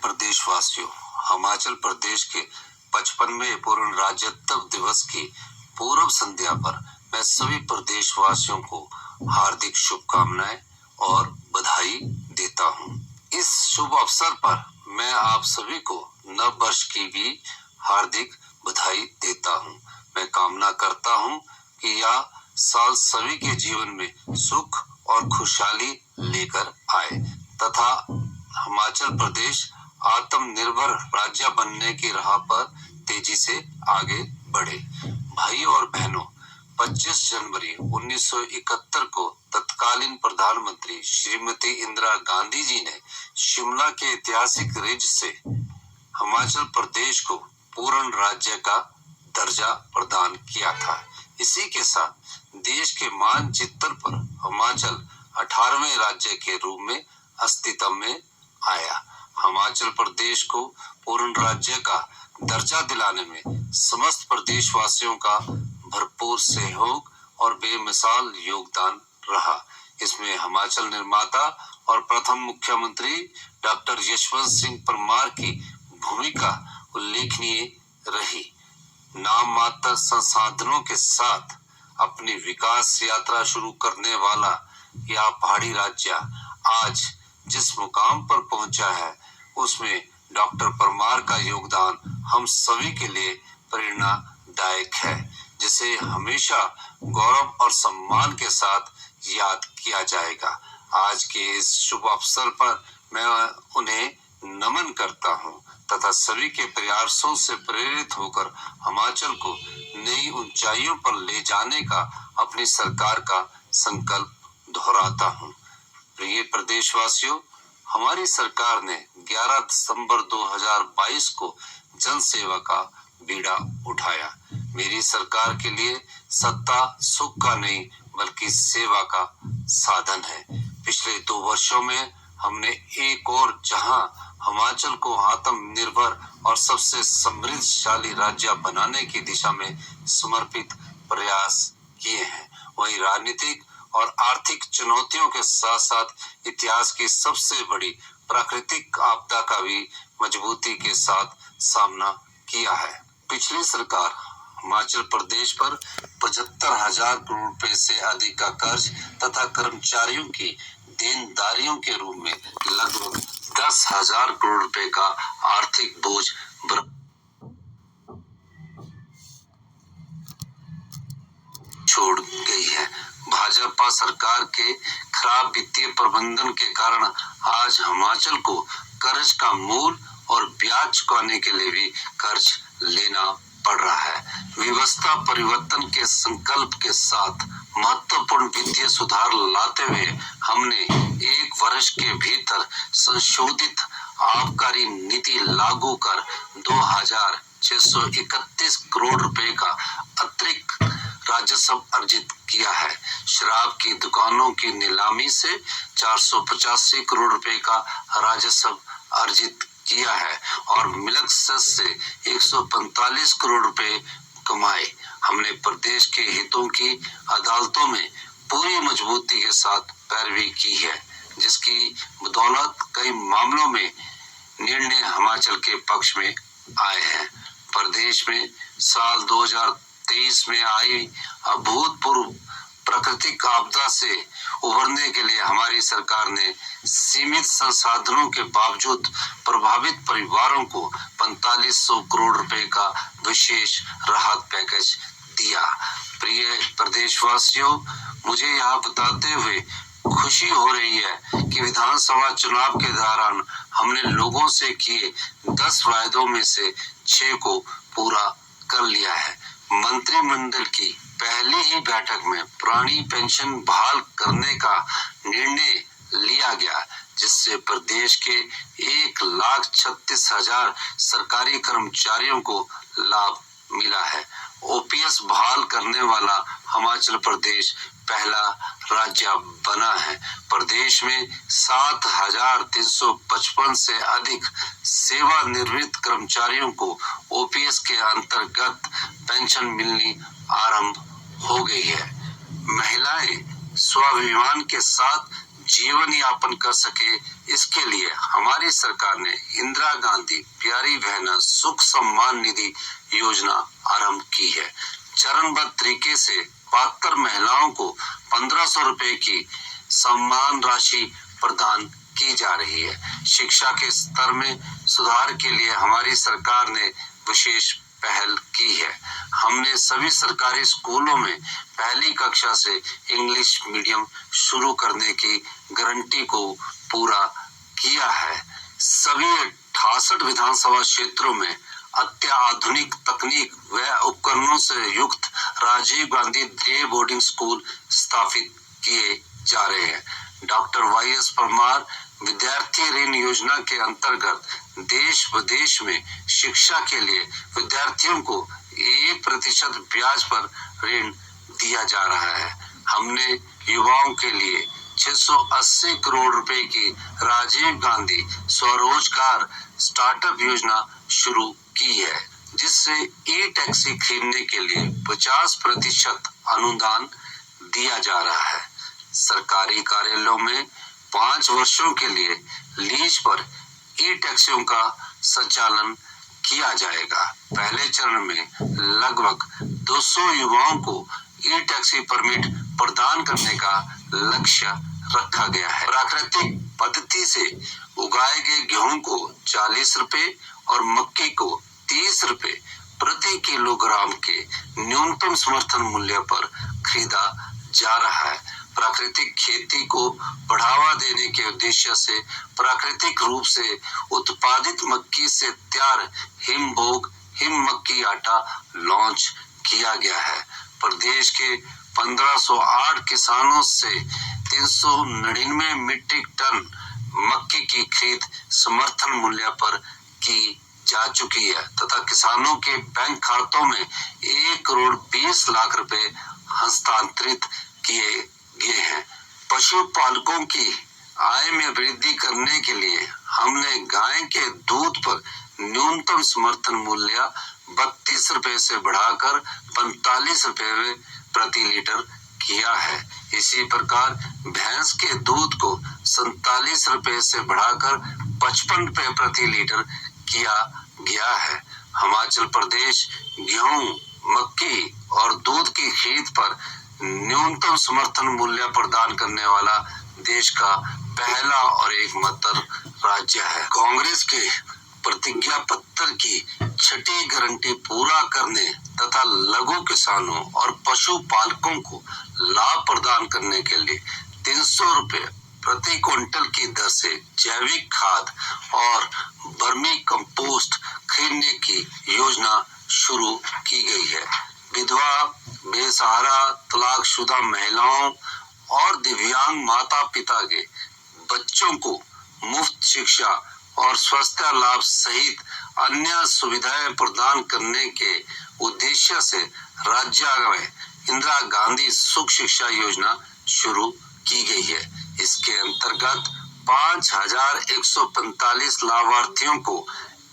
प्रदेशवासियों, हिमाचल प्रदेश के 55वें पूर्ण राज्यत्व दिवस की पूर्व संध्या पर मैं सभी प्रदेशवासियों को हार्दिक शुभकामनाएं और बधाई देता हूं। इस शुभ अवसर पर मैं आप सभी को नव वर्ष की भी हार्दिक बधाई देता हूं। मैं कामना करता हूं कि यह साल सभी के जीवन में सुख और खुशहाली लेकर आए तथा हिमाचल प्रदेश आत्मनिर्भर राज्य बनने की राह पर तेजी से आगे बढ़े। भाई और बहनों, 25 जनवरी 1971 को तत्कालीन प्रधानमंत्री श्रीमती इंदिरा गांधी जी ने शिमला के ऐतिहासिक रिज से हिमाचल प्रदेश को पूर्ण राज्य का दर्जा प्रदान किया था। इसी के साथ देश के मानचित्र पर हिमाचल 18वें राज्य के रूप में अस्तित्व में आया। हिमाचल प्रदेश को पूर्ण राज्य का दर्जा दिलाने में समस्त प्रदेशवासियों का भरपूर सहयोग और बेमिसाल योगदान रहा। इसमें हिमाचल निर्माता और प्रथम मुख्यमंत्री डॉक्टर यशवंत सिंह परमार की भूमिका उल्लेखनीय रही। नाम मात्र संसाधनों के साथ अपनी विकास यात्रा शुरू करने वाला यह पहाड़ी राज्य आज जिस मुकाम पर पहुंचा है, उसमें डॉक्टर परमार का योगदान हम सभी के लिए प्रेरणादायक है, जिसे हमेशा गौरव और सम्मान के साथ याद किया जाएगा। आज के इस शुभ अवसर पर मैं उन्हें नमन करता हूं तथा सभी के प्रयासों से प्रेरित होकर हिमाचल को नई ऊंचाइयों पर ले जाने का अपनी सरकार का संकल्प दोहराता हूं। प्रिय प्रदेशवासियों, हमारी सरकार ने 11 दिसंबर 2022 को जन सेवा का बीड़ा उठाया। मेरी सरकार के लिए सत्ता सुख का नहीं बल्कि सेवा का साधन है। पिछले 2 वर्षों में हमने एक और जहां हिमाचल को आत्मनिर्भर और सबसे समृद्धशाली राज्य बनाने की दिशा में समर्पित प्रयास किए हैं, वहीं राजनीतिक और आर्थिक चुनौतियों के साथ साथ इतिहास की सबसे बड़ी प्राकृतिक आपदा का भी मजबूती के साथ सामना किया है। पिछली सरकार हिमाचल प्रदेश पर 75,000 करोड़ रुपए से अधिक का कर्ज तथा कर्मचारियों की देनदारियों के रूप में लगभग 10,000 करोड़ रुपए का आर्थिक बोझ छोड़ गई है। भाजपा सरकार के खराब वित्तीय प्रबंधन के कारण आज हिमाचल को कर्ज का मूल और ब्याज चुकाने के लिए भी कर्ज लेना पड़ रहा है। व्यवस्था परिवर्तन के संकल्प के साथ महत्वपूर्ण वित्तीय सुधार लाते हुए हमने 1 वर्ष के भीतर संशोधित आबकारी नीति लागू कर 2,631 करोड़ रुपए का अतिरिक्त राजस्व अर्जित किया है। शराब की दुकानों की नीलामी से 485 करोड़ रुपए का राजस्व अर्जित किया है और मिल्क सेस से 145 करोड़ रुपए कमाए। हमने प्रदेश के हितों की अदालतों में पूरी मजबूती के साथ पैरवी की है, जिसकी बदौलत कई मामलों में निर्णय हिमाचल के पक्ष में आए हैं। प्रदेश में साल 2023 में आई अभूतपूर्व प्राकृतिक आपदा से उबरने के लिए हमारी सरकार ने सीमित संसाधनों के बावजूद प्रभावित परिवारों को 4500 करोड़ रुपए का विशेष राहत पैकेज दिया। प्रिय प्रदेशवासियों, मुझे यह बताते हुए खुशी हो रही है कि विधानसभा चुनाव के दौरान हमने लोगों से किए 10 वायदों में से 6 को पूरा कर लिया है। मंत्रिमंडल की पहली ही बैठक में पुरानी पेंशन बहाल करने का निर्णय लिया गया, जिससे प्रदेश के 1,36,000 सरकारी कर्मचारियों को लाभ मिला है। ओपीएस बहाल करने वाला हिमाचल प्रदेश पहला राज्य बना है। प्रदेश में 7,355 से अधिक सेवानिवृत्त कर्मचारियों को ओपीएस के अंतर्गत पेंशन मिलनी आरंभ हो गई है। महिलाएं स्वाभिमान के साथ जीवन यापन कर सके, इसके लिए हमारी सरकार ने इंदिरा गांधी प्यारी बहना सुख सम्मान निधि योजना आरंभ की है। चरणबद्ध तरीके से 72 महिलाओं को 1500 रुपए की सम्मान राशि प्रदान की जा रही है। शिक्षा के स्तर में सुधार के लिए हमारी सरकार ने विशेष पहल की है। हमने सभी सरकारी स्कूलों में पहली कक्षा से इंग्लिश मीडियम शुरू करने की गारंटी को पूरा किया है। सभी 68 विधानसभा क्षेत्रों में अत्याधुनिक तकनीक व उपकरणों से युक्त Rajiv Gandhi day boarding school स्थापित किए जा रहे हैं। डॉक्टर वाई.एस. परमार विद्यार्थी ऋण योजना के अंतर्गत देश विदेश में शिक्षा के लिए विद्यार्थियों को 1% ब्याज पर ऋण दिया जा रहा है। हमने युवाओं के लिए 680 करोड़ रुपए की राजीव गांधी स्वरोजगार स्टार्टअप योजना शुरू की है, जिससे ई टैक्सी खरीदने के लिए 50% अनुदान दिया जा रहा है। सरकारी कार्यालयों में 5 वर्षों के लिए लीज पर ई टैक्सियों का संचालन किया जाएगा। पहले चरण में लगभग 200 युवाओं को ई टैक्सी परमिट प्रदान करने का लक्ष्य रखा गया है। प्राकृतिक पद्धति से उगाए गए गेहूं को 40 रुपए और मक्के को 30 रुपए प्रति किलोग्राम के न्यूनतम समर्थन मूल्य पर खरीदा जा रहा है। प्राकृतिक खेती को बढ़ावा देने के उद्देश्य से प्राकृतिक रूप से उत्पादित मक्की से तैयार हिमभोग हिम मक्की आटा लॉन्च किया गया है। प्रदेश के 1508 किसानों से 399 मीट्रिक टन मक्की की खरीद समर्थन मूल्य पर की जा चुकी है तथा किसानों के बैंक खातों में 1 करोड़ 20 लाख रुपए हस्तांतरित किए गए हैं। पशुपालकों की आय में वृद्धि करने के लिए हमने गाय के दूध पर न्यूनतम समर्थन मूल्य 32 रुपए से बढ़ाकर 45 रुपए प्रति लीटर किया है। इसी प्रकार भैंस के दूध को 47 रुपए से बढ़ाकर 55 रुपए प्रति लीटर किया गया है। हिमाचल प्रदेश गेहूं, मक्की और दूध की खरीद पर न्यूनतम समर्थन मूल्य प्रदान करने वाला देश का पहला और एकमात्र राज्य है। कांग्रेस के प्रतिज्ञा पत्र की छठी गारंटी पूरा करने तथा लघु किसानों और पशुपालकों को लाभ प्रदान करने के लिए 300 रुपए प्रति क्विंटल की दर से जैविक खाद और वर्मी कंपोस्ट खरीदने की योजना शुरू की गई है। विधवा, बेसहारा, तलाकशुदा महिलाओं और दिव्यांग माता पिता के बच्चों को मुफ्त शिक्षा और स्वास्थ्य लाभ सहित अन्य सुविधाएं प्रदान करने के उद्देश्य से राज्य में इंदिरा गांधी सुख शिक्षा योजना शुरू की गई है। इसके अंतर्गत 5145 लाभार्थियों को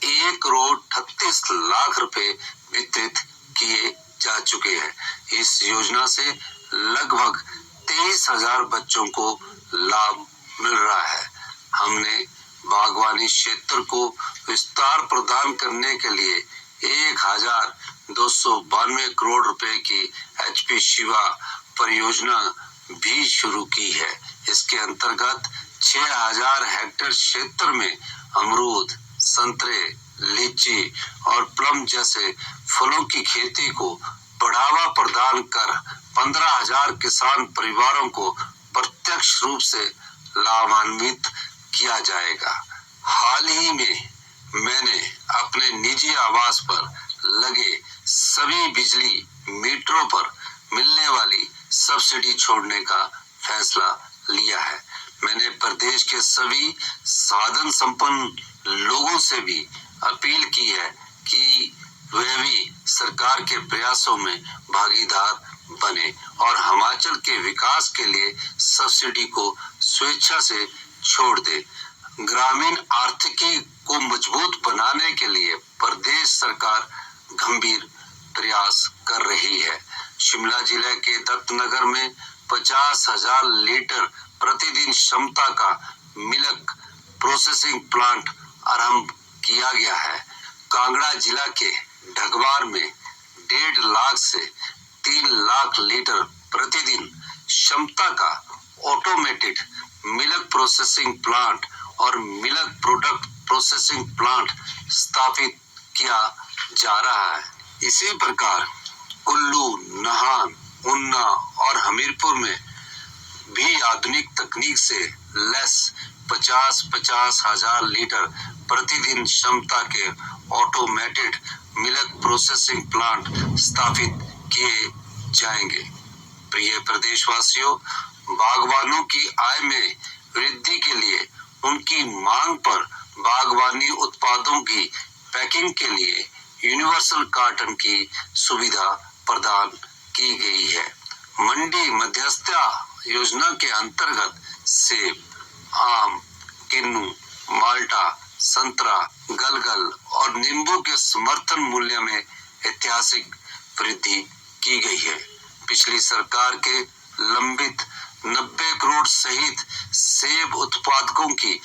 1 करोड़ 38 लाख रुपए वितरित किए जा चुके हैं। इस योजना से लगभग 23,000 बच्चों को लाभ मिल रहा है। हमने बागवानी क्षेत्र को विस्तार प्रदान करने के लिए 1292 करोड़ रुपए की HP शिवा परियोजना भी शुरू की है। इसके अंतर्गत 6000 हेक्टेयर क्षेत्र में अमरूद, संतरे, लीची और प्लम जैसे फलों की खेती को बढ़ावा प्रदान कर 15,000 किसान परिवारों को प्रत्यक्ष रूप से लाभान्वित किया जाएगा। हाल ही में मैंने अपने निजी आवास पर लगे सभी बिजली मीटरों पर मिलने वाली सब्सिडी छोड़ने का फैसला लिया है। मैंने प्रदेश के सभी साधन संपन्न लोगों से भी अपील की है कि वे भी सरकार के प्रयासों में भागीदार बने और हिमाचल के विकास के लिए सब्सिडी को स्वेच्छा से छोड़ दे। ग्रामीण आर्थिकी को मजबूत बनाने के लिए प्रदेश सरकार गंभीर प्रयास कर रही है। शिमला जिले के दत्तनगर में 50,000 लीटर प्रतिदिन क्षमता का मिल्क प्रोसेसिंग प्लांट आरंभ किया गया है। कांगड़ा जिला के ढगवार में 1.5 लाख से 3 लाख लीटर प्रतिदिन क्षमता का ऑटोमेटेड मिल्क प्रोसेसिंग प्लांट और मिल्क प्रोडक्ट प्रोसेसिंग प्लांट स्थापित किया जा रहा है। इसी प्रकार कुल्लू, नाहन, ऊना और हमीरपुर में भी आधुनिक तकनीक से लैस 50-50 हजार लीटर प्रतिदिन क्षमता के ऑटोमेटेड मिल्क प्रोसेसिंग प्लांट स्थापित किए जाएंगे। प्रिय प्रदेशवासियों, बागवानों की आय में वृद्धि के लिए उनकी मांग पर बागवानी उत्पादों की पैकिंग के लिए यूनिवर्सल कार्टन की सुविधा प्रदान की गई है। मंडी मध्यस्थता योजना के अंतर्गत सेब, आम, किन्नू, माल्टा, संतरा, गलगल और नींबू के समर्थन मूल्य में ऐतिहासिक वृद्धि की गई है। पिछली सरकार के लंबित 90 करोड़ सहित सेब उत्पादकों की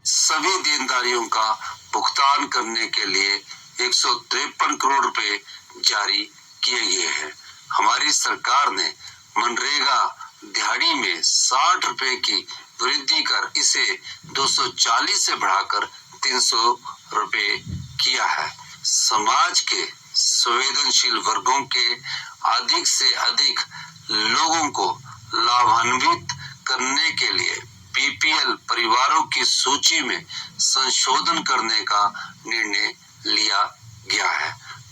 सभी देनदारियों का भुगतान करने के लिए 153 करोड़ रुपए जारी किए गए हैं। हमारी सरकार ने मनरेगा दिहाड़ी में 60 रुपए की वृद्धि कर इसे 240 से बढ़ाकर 300 रुपए किया है। समाज के संवेदनशील वर्गों के अधिक से अधिक लोगों को लाभान्वित करने के लिए बीपीएल परिवारों की सूची में संशोधन करने का निर्णय लिया गया है।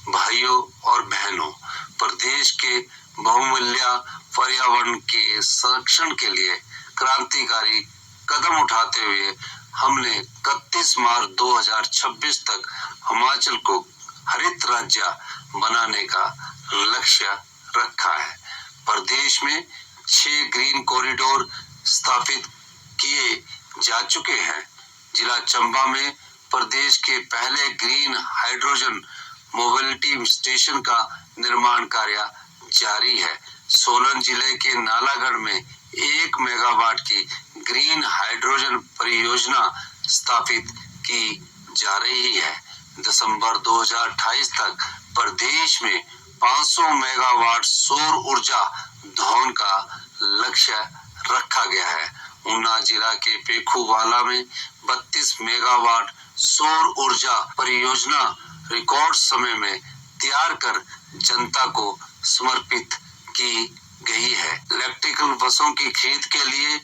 भाइयों और बहनों, प्रदेश के बहुमूल्य पर्यावरण के संरक्षण के लिए क्रांतिकारी कदम उठाते हुए हमने 31 मार्च 2026 तक हिमाचल को हरित राज्य बनाने का लक्ष्य रखा है। प्रदेश में 6 ग्रीन कॉरिडोर स्थापित किए जा चुके हैं। जिला चंबा में प्रदेश के पहले ग्रीन हाइड्रोजन मोबिलिटी स्टेशन का निर्माण कार्य जारी है। सोलन जिले के नालागढ़ में 1 मेगावाट की ग्रीन हाइड्रोजन परियोजना स्थापित की जा रही है। दिसंबर 2028 तक प्रदेश में 500 मेगावाट सौर ऊर्जा धोन का लक्ष्य रखा गया है। ऊना जिला के पेखूवाला में 32 मेगावाट सौर ऊर्जा परियोजना रिकॉर्ड समय में तैयार कर जनता को समर्पित की गई है। इलेक्ट्रिकल बसों की खरीद के लिए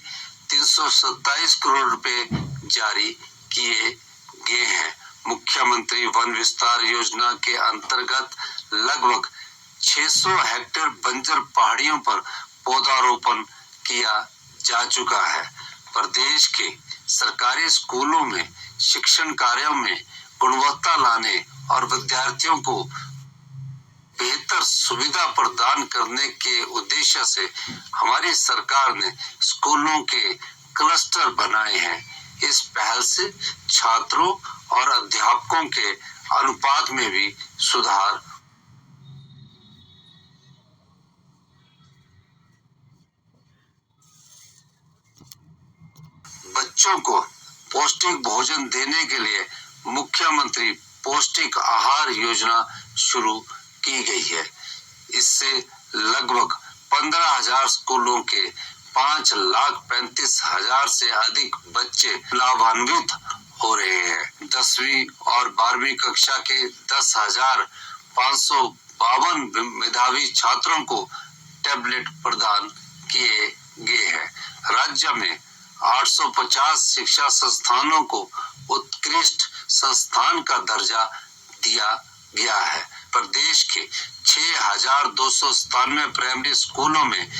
327 करोड़ रुपए जारी किए गए हैं। मुख्यमंत्री वन विस्तार योजना के अंतर्गत लगभग 600 हेक्टेयर बंजर पहाड़ियों पर पौधारोपण किया जा चुका है। प्रदेश के सरकारी स्कूलों में शिक्षण कार्यों में गुणवत्ता लाने और विद्यार्थियों को बेहतर सुविधा प्रदान करने के उद्देश्य से हमारी सरकार ने स्कूलों के क्लस्टर बनाए हैं। इस पहल से छात्रों और अध्यापकों के अनुपात में भी सुधार बच्चों को पौष्टिक भोजन देने के लिए मुख्यमंत्री पौष्टिक आहार योजना शुरू की गई है। इससे लगभग 15,000 स्कूलों के 5,35,000 से अधिक बच्चे लाभान्वित हो रहे हैं। 10वीं और 12वीं कक्षा के 10,552 मेधावी छात्रों को टैबलेट प्रदान किए गए हैं। राज्य में 850 शिक्षा संस्थानों को उत्कृष्ट संस्थान का दर्जा दिया गया है। प्रदेश के 6,297 प्राइमरी स्कूलों में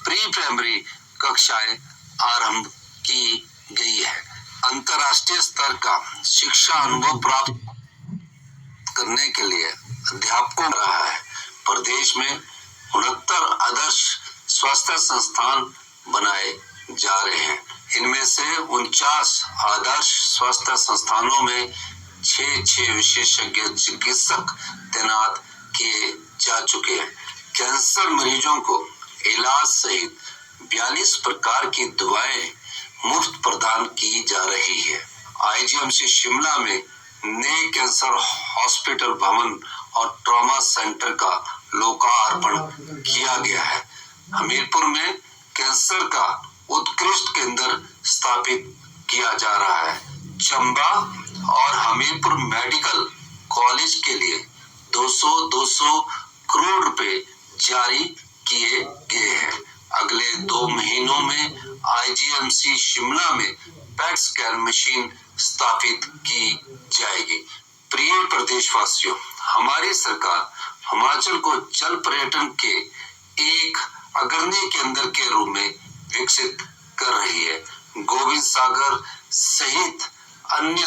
प्री प्राइमरी कक्षाएं आरंभ की गई है। अंतर्राष्ट्रीय स्तर का शिक्षा अनुभव प्राप्त करने के लिए अध्यापकों रहा है। प्रदेश में 69 आदर्श स्वास्थ्य संस्थान बनाए जा रहे हैं। इनमें से 49 आदर्श स्वास्थ्य संस्थानों में 6 विशेषज्ञ चिकित्सक तैनात किए जा चुके हैं। कैंसर मरीजों को इलाज सहित 42 प्रकार की दवाएं मुफ्त प्रदान की जा रही है। आईजीएमसी शिमला में नए कैंसर हॉस्पिटल भवन और ट्रॉमा सेंटर का लोकार्पण किया गया है। हमीरपुर में कैंसर का उत्कृष्ट केंद्र स्थापित किया जा रहा है। चंबा और हमीरपुर मेडिकल कॉलेज के लिए 200 करोड़ रुपए जारी किए गए हैं। अगले 2 महीनों में आईजीएमसी शिमला में पेट स्कैन मशीन स्थापित की जाएगी। प्रिय प्रदेशवासियों, हमारी सरकार हिमाचल को जल पर्यटन के एक अग्रणी केंद्र के रूप में विकसित कर रही है। गोविंद सागर सहित अन्य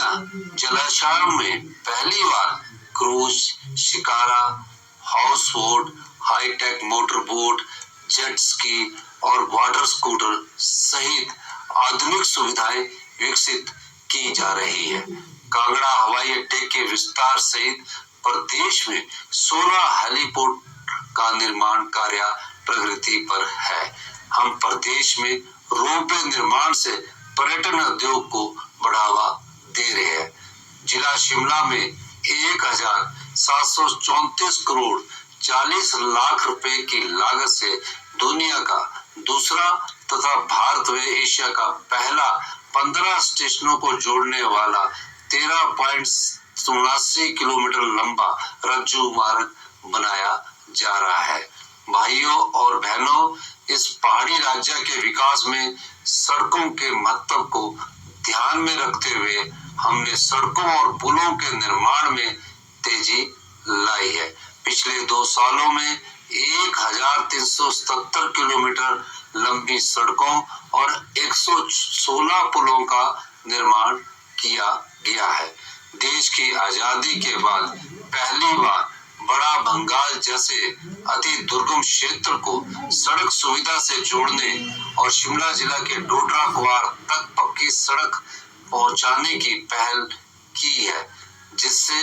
जलाशयों में पहली बार cruise, shikara, house boat, high tech motor boat, jet ski और वाटर स्कूटर सहित आधुनिक सुविधाएं विकसित की जा रही है। कांगड़ा हवाई अड्डे के विस्तार सहित प्रदेश में 16 हेलीपोर्ट का निर्माण कार्य प्रगति पर है। हम प्रदेश में रोपवे निर्माण से पर्यटन उद्योग को बढ़ावा दे रहे हैं। जिला शिमला में 1734 करोड़ 40 लाख रुपए की लागत से दुनिया का दूसरा तथा भारत व एशिया का पहला 15 स्टेशनों को जोड़ने वाला 13.87 किलोमीटर लंबा रज्जू मार्ग बनाया जा रहा है। भाइयों और बहनों, इस पहाड़ी राज्य के विकास में सड़कों के महत्व को ध्यान में रखते हुए हमने सड़कों और पुलों के निर्माण में तेजी लाई है। पिछले 2 सालों में 1377 किलोमीटर लंबी सड़कों और 116 पुलों का निर्माण किया गया है। देश की आजादी के बाद पहली बार बड़ा बंगाल जैसे अति दुर्गम क्षेत्र को सड़क सुविधा से जोड़ने और शिमला जिला के डोडरा कुआर तक पक्की सड़क पहुंचाने की पहल की है, जिससे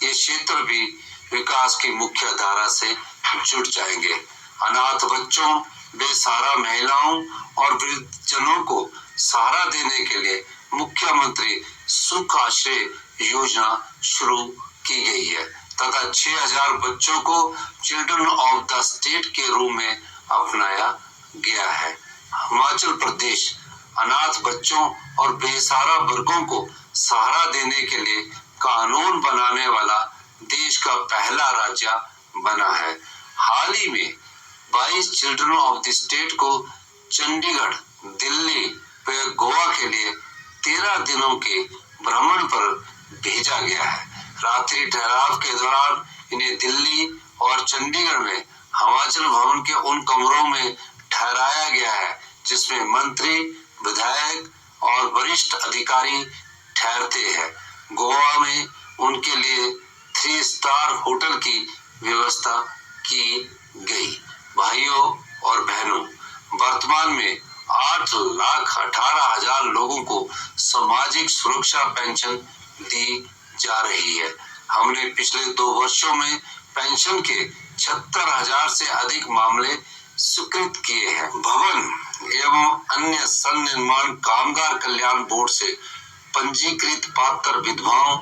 ये क्षेत्र भी विकास की मुख्य धारा से जुड़ जाएंगे। अनाथ बच्चों, बेसहारा महिलाओं और वृद्धजनों को सहारा देने के लिए मुख्यमंत्री सुख आश्रय योजना शुरू की गई है तथा 6000 बच्चों को चिल्ड्रन ऑफ द स्टेट के रूप में अपनाया गया है। हिमाचल प्रदेश अनाथ बच्चों और बेसहारा वर्गों को सहारा देने के लिए कानून बनाने वाला देश का पहला राज्य बना है। हाल ही में 22 चिल्ड्रन ऑफ द स्टेट को चंडीगढ़, दिल्ली व गोवा के लिए 13 दिनों के भ्रमण पर भेजा गया है। रात्रि ठहराव के दौरान इन्हें दिल्ली और चंडीगढ़ में हिमाचल भवन के उन कमरों में ठहराया गया है जिसमें मंत्री, विधायक और वरिष्ठ अधिकारी ठहरते हैं। गोवा में उनके लिए 3 स्टार होटल की व्यवस्था की गई। भाइयों और बहनों, वर्तमान में 8,18,000 लोगों को सामाजिक सुरक्षा पेंशन दी जा रही है। हमने पिछले 2 वर्षों में पेंशन के 76,000 से अधिक मामले स्वीकृत किए हैं। भवन एवं अन्य सन्निर्माण कामगार कल्याण बोर्ड से पंजीकृत पात्र विधवाओं,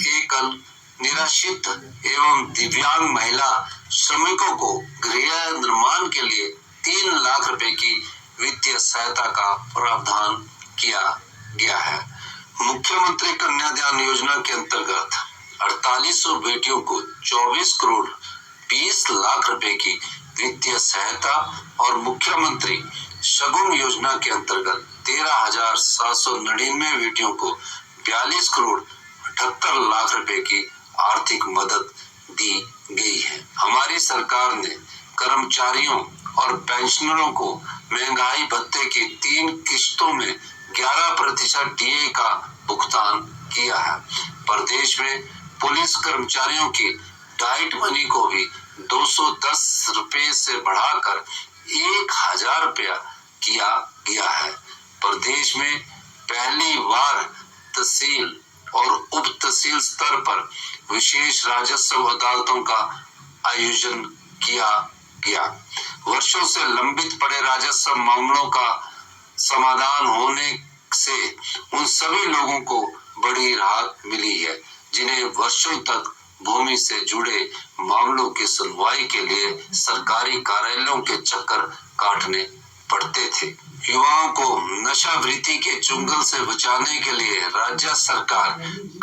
एकल, निराश्रित एवं दिव्यांग महिला श्रमिकों को गृह निर्माण के लिए 3 लाख रुपए की वित्तीय सहायता का प्रावधान किया गया है। मुख्यमंत्री कन्यादान योजना के अंतर्गत 4800 बेटियों को 24 करोड़ 20 लाख रुपए की वित्तीय सहायता और मुख्यमंत्री शगुन योजना के अंतर्गत 13,799 बेटियों को 42 करोड़ 78 लाख रुपए की आर्थिक मदद दी गई है। हमारी सरकार ने कर्मचारियों और पेंशनरों को महंगाई भत्ते की 3 किश्तों में 11% डीए का भुगतान किया है। प्रदेश में पुलिस कर्मचारियों की डाइट मनी को भी 210 रुपए से बढ़ाकर 1,000 रुपया किया गया है। प्रदेश में पहली बार तहसील और उप तहसील स्तर पर विशेष राजस्व अदालतों का आयोजन किया गया। वर्षों से लंबित पड़े राजस्व मामलों का समाधान होने से उन सभी लोगों को बड़ी राहत मिली है जिन्हें वर्षों तक भूमि से जुड़े मामलों की सुनवाई के लिए सरकारी कार्यालयों के चक्कर काटने पड़ते थे। युवाओं को नशावृत्ति के चुंगल से बचाने के लिए राज्य सरकार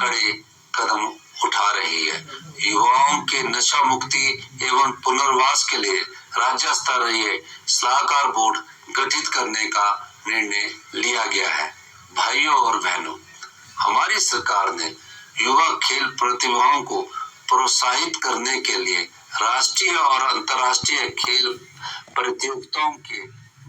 कड़े कदम उठा रही है। युवाओं के नशा मुक्ति एवं पुनर्वास के लिए राज्य स्तरीय सलाहकार बोर्ड गठित करने का निर्णय लिया गया है। भाइयों और बहनों, हमारी सरकार ने युवा खेल प्रतिभाओं को प्रोत्साहित करने के लिए राष्ट्रीय और अंतर्राष्ट्रीय खेल प्रतियोगिताओं के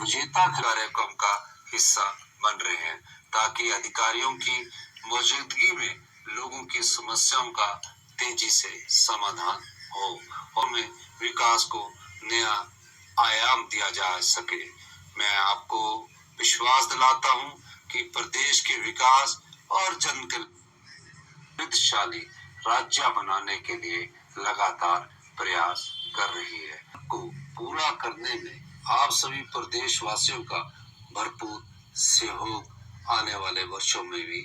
विजेता कार्यक्रम का हिस्सा बन रहे हैं ताकि अधिकारियों की मौजूदगी में लोगों की समस्याओं का तेजी से समाधान हो और में विकास को नया आयाम दिया जा सके। मैं आपको विश्वास दिलाता हूं कि प्रदेश के विकास और जन समृद्धशाली राज्य बनाने के लिए लगातार प्रयास कर रही है। को पूरा करने में आप सभी प्रदेशवासियों का भरपूर सहयोग आने वाले वर्षों में भी